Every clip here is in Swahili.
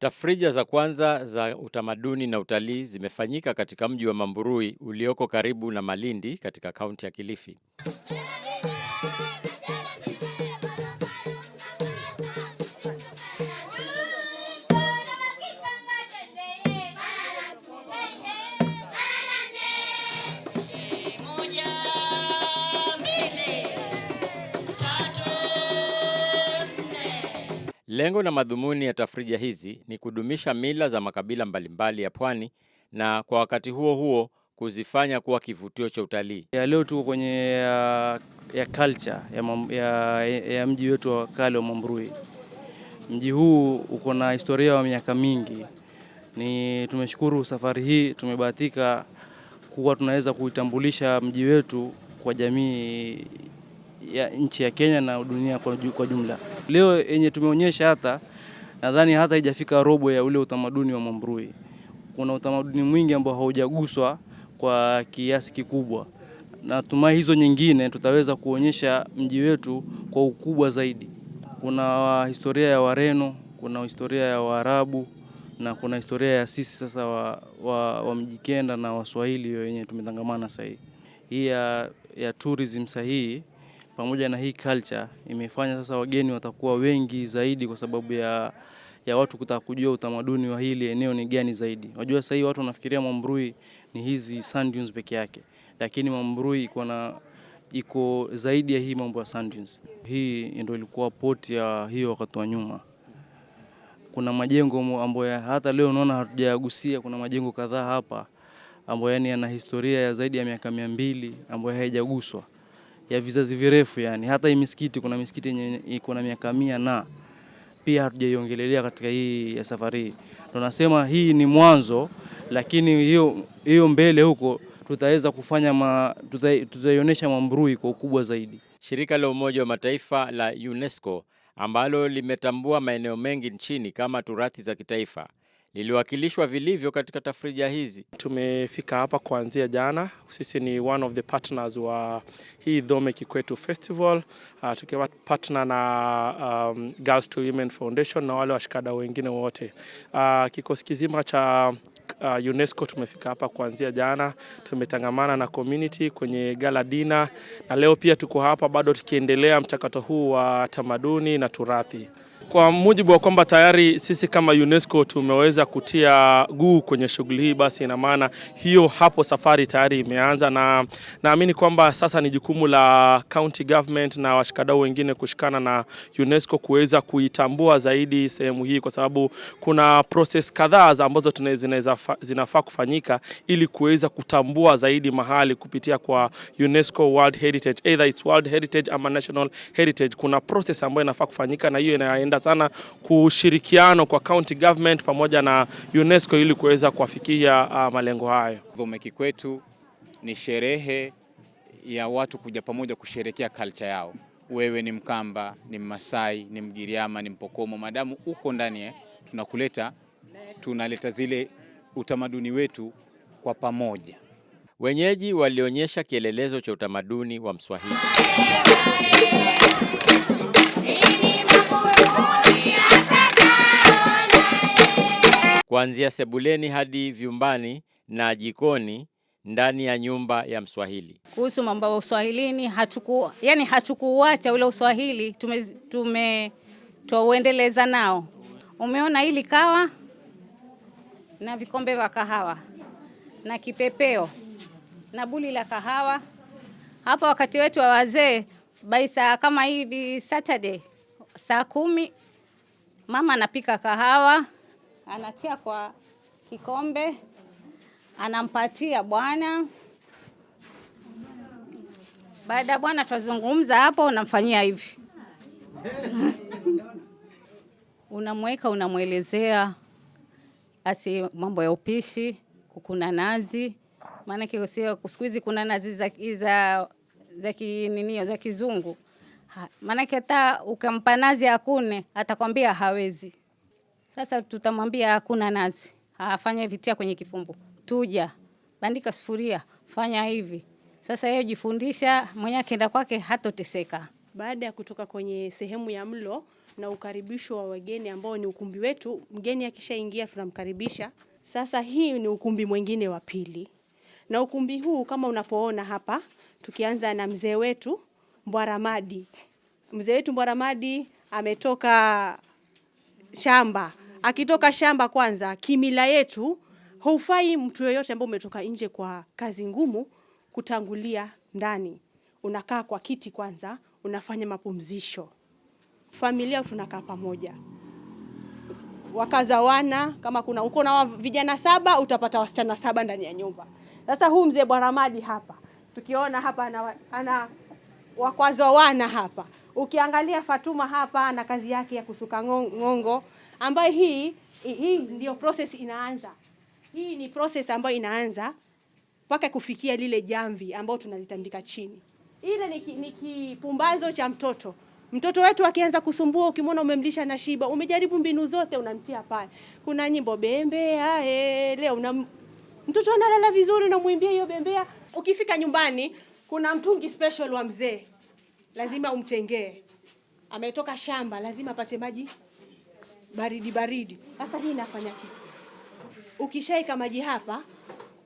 Tafrija za kwanza za utamaduni na utalii zimefanyika katika mji wa Mamburui ulioko karibu na Malindi katika kaunti ya Kilifi. Lengo na madhumuni ya tafrija hizi ni kudumisha mila za makabila mbalimbali ya pwani na kwa wakati huo huo kuzifanya kuwa kivutio cha utalii. Leo tuko kwenye ya culture ya mji wetu wa kale wa Mamburui. Mji huu uko na historia ya miaka mingi. Tumeshukuru safari hii tumebahatika kuwa tunaweza kuitambulisha mji wetu kwa jamii ya nchi ya Kenya na dunia kwa jumla. Leo yenye tumeonyesha nadhani hata haijafika robo ya ule utamaduni wa Mamburui. Kuna utamaduni mwingi ambao haujaguswa kwa kiasi kikubwa. Natumai hizo nyingine tutaweza kuonyesha mji wetu kwa ukubwa zaidi. Kuna historia ya Wareno, kuna historia ya Waarabu na kuna historia ya sisi sasa wa Mjikenda na Waswahili wenye tumetangamana sasa hivi. Hii ya tourism sahihi pamoja na hii culture imefanya sasa wageni watakuwa wengi zaidi kwa sababu ya watu kutaka kujua utamaduni wa hili eneo ni gani zaidi. Unajua sasa hivi watu wanafikiria Mamburui ni hizi sand dunes peke yake, lakini Mamburui iko zaidi ya hii mambo ya sand dunes. Hii ndio ilikuwa port ya hiyo wakati wa nyuma. Kuna majengo ambayo hata leo unaona hatujagusia. Kuna majengo kadhaa hapa ambayo yana historia ya zaidi ya miaka 200 ambayo haijaguswa, ya vizazi virefu yani. Hata hii misikiti, kuna misikiti yenye iko na miaka 100 na pia hatujaiongelelea katika hii ya safari. Tunasema hii ni mwanzo, lakini hiyo mbele huko tutaweza kufanya tutaionyesha Mamburui kwa ukubwa zaidi. Shirika la Umoja wa Mataifa la UNESCO ambalo limetambua maeneo mengi nchini kama turathi za kitaifa liliwakilishwa vilivyo katika tafrija hizi. Tumefika hapa kuanzia jana. Sisi ni one of the partners wa hii Dhome Kikwetu Festival. Tukiwa partner na Girls to Women Foundation na wale washikadau wengine wote. Kikosi kizima cha UNESCO tumefika hapa kuanzia jana. Tumetangamana na community kwenye gala dinner na leo pia tuko hapa bado tukiendelea mchakato huu wa tamaduni na turathi. Kwa mujibu wa kwamba tayari sisi kama UNESCO tumeweza kutia guu kwenye shughuli hii, basi ina maana hiyo hapo safari tayari imeanza, na naamini kwamba sasa ni jukumu la county government na washikadau wengine kushikana na UNESCO kuweza kuitambua zaidi sehemu hii, kwa sababu kuna process kadhaa ambazo zinafaa kufanyika ili kuweza kutambua zaidi mahali kupitia kwa UNESCO World Heritage, either it's World Heritage ama National Heritage. Kuna process ambayo inafaa kufanyika na hiyo inaenda sana kushirikiano kwa county government pamoja na UNESCO ili kuweza kuafikia malengo hayo. Dhome Kikwetu ni sherehe ya watu kuja pamoja kusherehekea culture yao. Wewe ni Mkamba, ni Mmasai, ni Mgiriama, ni Mpokomo, madamu uko ndani tunaleta zile utamaduni wetu kwa pamoja. Wenyeji walionyesha kielelezo cha utamaduni wa Mswahili. Kuanzia sebuleni hadi vyumbani na ndani ya nyumba ya Mswahili. Kuhusu mambo ya Uswahilini hatukuuacha ule Uswahili, tuuendeleza nao. Umeona hili kawa na vikombe vya kahawa na kipepeo na buli la kahawa. Hapa wakati wetu wa wazee baisa kama hivi Saturday saa 10 mama anapika kahawa, anatia kwa kikombe, anampatia bwana. Baada bwana tuzungumza hapo, unamfanyia hivi. Unamweka, unamuelezea mambo ya upishi, kukuna nazi. Maana siku hizi kuna nazi za kizungu. Maana hata ukampa nazi akune atakwambia hawezi. Sasa tutamwambia hakuna nazi. Afanye vitia kwenye kifumbu. Tuja, bandika sufuria, fanya hivi. Sasa yeye jifundisha, mwenye akienda kwake hatoteseka. Baada ya kutoka kwenye sehemu ya mlo na ukaribisho wa wageni ambao ni ukumbi wetu, mgeni akishaingia tunamkaribisha. Sasa hii ni ukumbi mwingine wa pili. Na ukumbi huu kama unapoona hapa, tukianza na mzee wetu Mbwaramadi. Mzee wetu Mbwaramadi ametoka shamba. Akitoka shamba kwanza, kimila yetu, haufai mtu yoyote ambaye umetoka nje kwa kazi ngumu kutangulia ndani. Unakaa kwa kiti kwanza, unafanya mapumzisho. Familia tunakaa pamoja. Wakazawana, kama uko na vijana 7 utapata wasichana 7 ndani ya nyumba. Sasa huu mzee Mbwaramadi hapa, tukiona hapa ana wakwazawana hapa. Ukiangalia Fatuma hapa ana kazi yake ya kusuka ngongo, ambayo hii ndio process inaanza. Hii ni process ambayo inaanza mpaka kufikia lile jamvi ambao tunalitandika chini. Ile ni kipumbazo cha mtoto. Mtoto wetu akianza kusumbua, ukimwona umemlisha na shiba, umejaribu mbinu zote unamtia pale. Kuna nyimbo bembea, leo mtoto analala vizuri na muimbia hiyo bembea. Ukifika nyumbani, kuna mtungi special wa mzee. Lazima umtengee. Ametoka shamba, lazima apate maji baridi. Sasa hii inafanya kitu. Ukishaika maji hapa,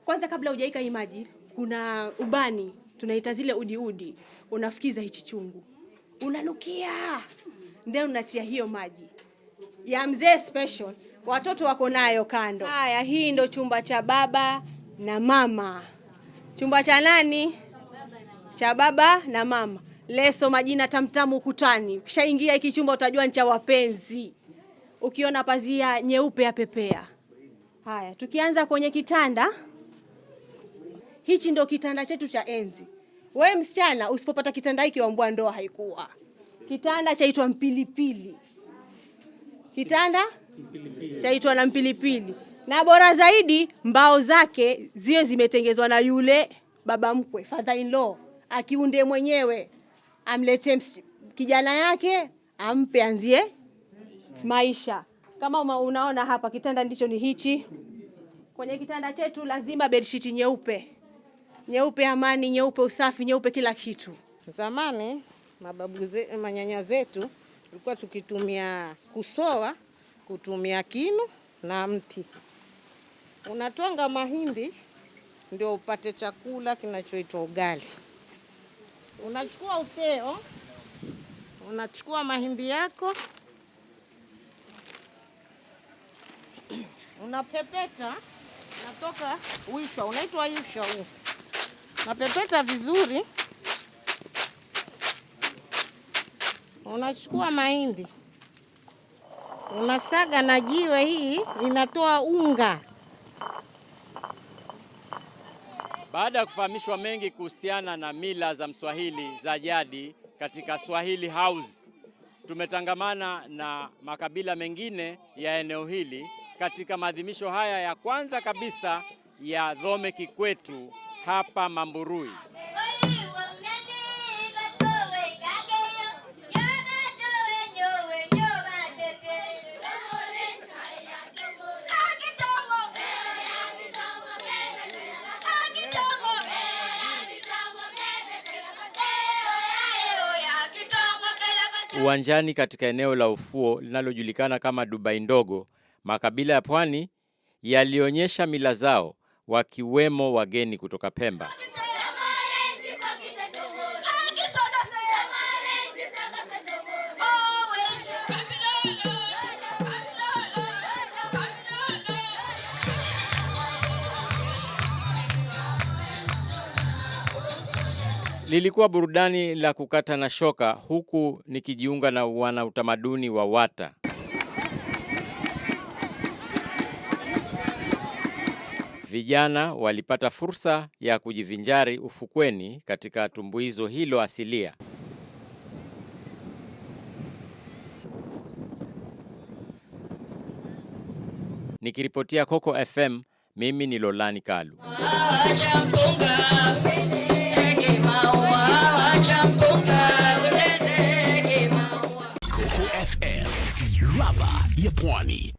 kwanza kabla hujaika hii maji, kuna ubani, tunaita zile udi. Unafikiza hichi chungu. Unanukia. Ndio unatia hiyo maji ya mzee special. Watoto wako nayo kando. Haya, hii ndo chumba cha baba na mama. Chumba cha nani? Cha baba na mama. Leso majina tamtamu ukutani. Ukishaingia hiki chumba utajua ni cha wapenzi. Ukiona pazia nyeupe ya pepea. Haya, tukianza kwenye kitanda. Hichi ndo kitanda chetu cha enzi. Wewe msichana usipopata kitanda hiki waambua ndoa haikuwa. Kitanda chaitwa mpilipili. Kitanda chaitwa na mpilipili. Na bora zaidi mbao zake ziwe zimetengezwa na yule baba mkwe, father in law, akiunde mwenyewe. Amlete kijana yake, ampe anzie maisha. Kama unaona hapa kitanda ndicho ni hichi. Kwenye kitanda chetu lazima bedsheet nyeupe. Nyeupe amani, nyeupe usafi, nyeupe kila kitu. Zamani manyanya zetu tulikuwa tukitumia kusoa, kutumia kinu na mti. Unatonga mahindi ndio upate chakula kinachoitwa ugali. Unachukua upeo, unachukua mahindi yako, unapepeta, natoka uishwa, unaitwa uishwa huu. Unapepeta vizuri. Unachukua mahindi, unasaga na jiwe, hii inatoa unga. Baada ya kufahamishwa mengi kuhusiana na mila za Mswahili za jadi katika Swahili House, tumetangamana na makabila mengine ya eneo hili katika maadhimisho haya ya kwanza kabisa ya Dhome Kikwetu hapa Mamburui. Uwanjani katika eneo la ufuo linalojulikana kama Dubai Ndogo, makabila ya pwani yalionyesha mila zao, wakiwemo wageni kutoka Pemba. Lilikuwa burudani la kukata na shoka, huku nikijiunga na wana utamaduni wa Wata. Vijana walipata fursa ya kujivinjari ufukweni katika tumbuizo hilo asilia. Nikiripotia Coco FM, mimi ni Lolani Kalu. Coco FM, ladha ya pwani.